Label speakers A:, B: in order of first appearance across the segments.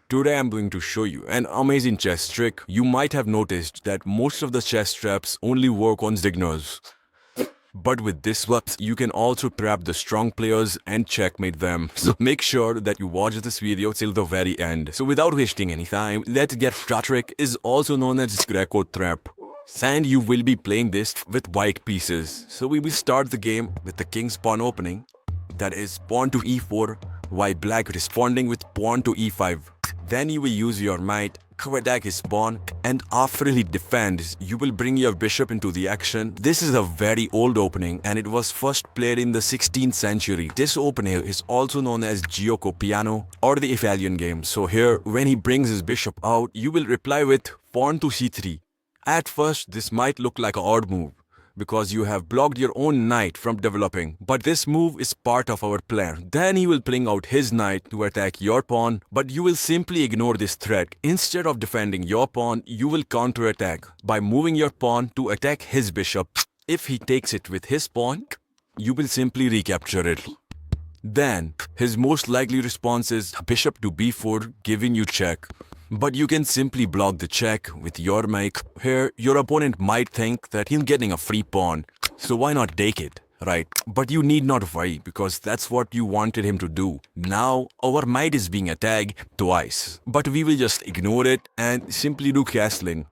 A: Today I'm going to show you an amazing chess trick. You might have noticed that most of the chess traps only work on zigners. But with this swaps, you can also trap the strong players and checkmate them. So make sure that you watch this video till the very end. So without wasting any time, let's get started. Trick is also known as Greco trap. And you will be playing this with white pieces. So we will start the game with the king's pawn opening. That is pawn to e4, while black responding with pawn to e5. Then you will use your might to attack his pawn, and after he defends, you will bring your bishop into the action. This is a very old opening and it was first played in the 16th century. This opening is also known as Gioco Piano or the Italian game. So here, when he brings his bishop out, you will reply with pawn to c3. At first, this might look like an odd move, because you have blocked your own knight from developing. But this move is part of our plan. Then he will bring out his knight to attack your pawn, but you will simply ignore this threat. Instead of defending your pawn, you will counterattack by moving your pawn to attack his bishop. If he takes it with his pawn, you will simply recapture it. Then, his most likely response is bishop to b4, giving you check. But you can simply block the check with your mic. Here, your opponent might think that he's getting a free pawn, so why not take it, right? But you need not worry, because that's what you wanted him to do. Now, our might is being attacked twice, but we will just ignore it and simply do castling.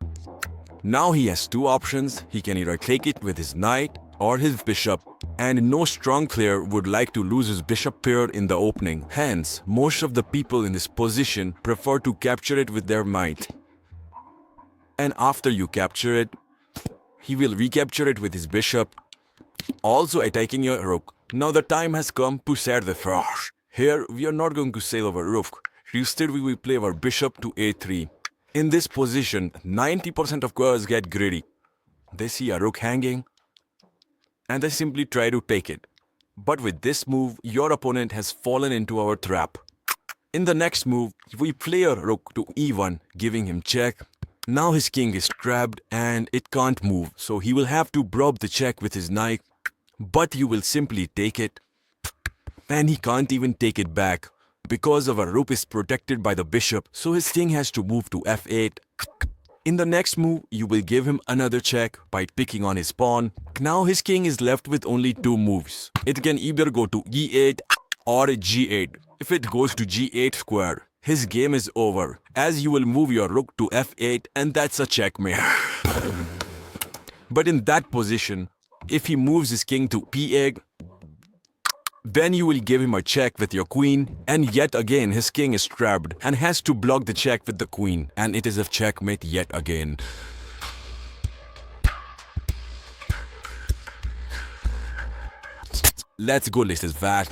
A: Now he has two options. He can either take it with his knight or his bishop, and no strong player would like to lose his bishop pair in the opening. Hence, most of the people in this position prefer to capture it with their might. And after you capture it, he will recapture it with his bishop, also attacking your rook. Now the time has come to set the frosh. Here, we are not going to sail our rook. Instead, we will play our bishop to a3. In this position, 90% of players get greedy. They see a rook hanging, and they simply try to take it. But with this move, your opponent has fallen into our trap. In the next move, we play a rook to e1, giving him check. Now his king is trapped and it can't move, so he will have to rob the check with his knight. But you will simply take it, and he can't even take it back, because our rook is protected by the bishop, so his king has to move to f8. In the next move, you will give him another check by picking on his pawn. Now his king is left with only two moves. It can either go to e8 or g8. If it goes to g8 square, his game is over, as you will move your rook to f8, and that's a checkmate. But in that position, if he moves his king to p8, then you will give him a check with your queen, and yet again his king is trapped and has to block the check with the queen, and it is a checkmate yet again. Let's go list his VAT,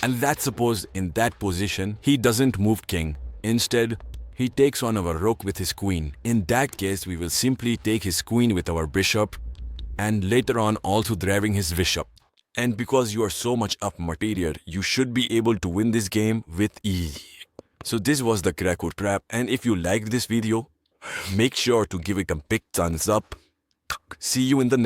A: and let's suppose in that position he doesn't move king. Instead, he takes on our rook with his queen. In that case, we will simply take his queen with our bishop, and later on also driving his bishop. And because you are so much up material, you should be able to win this game with ease. So this was the Greco trap, and if you liked this video, make sure to give it a big thumbs up. See you in the next.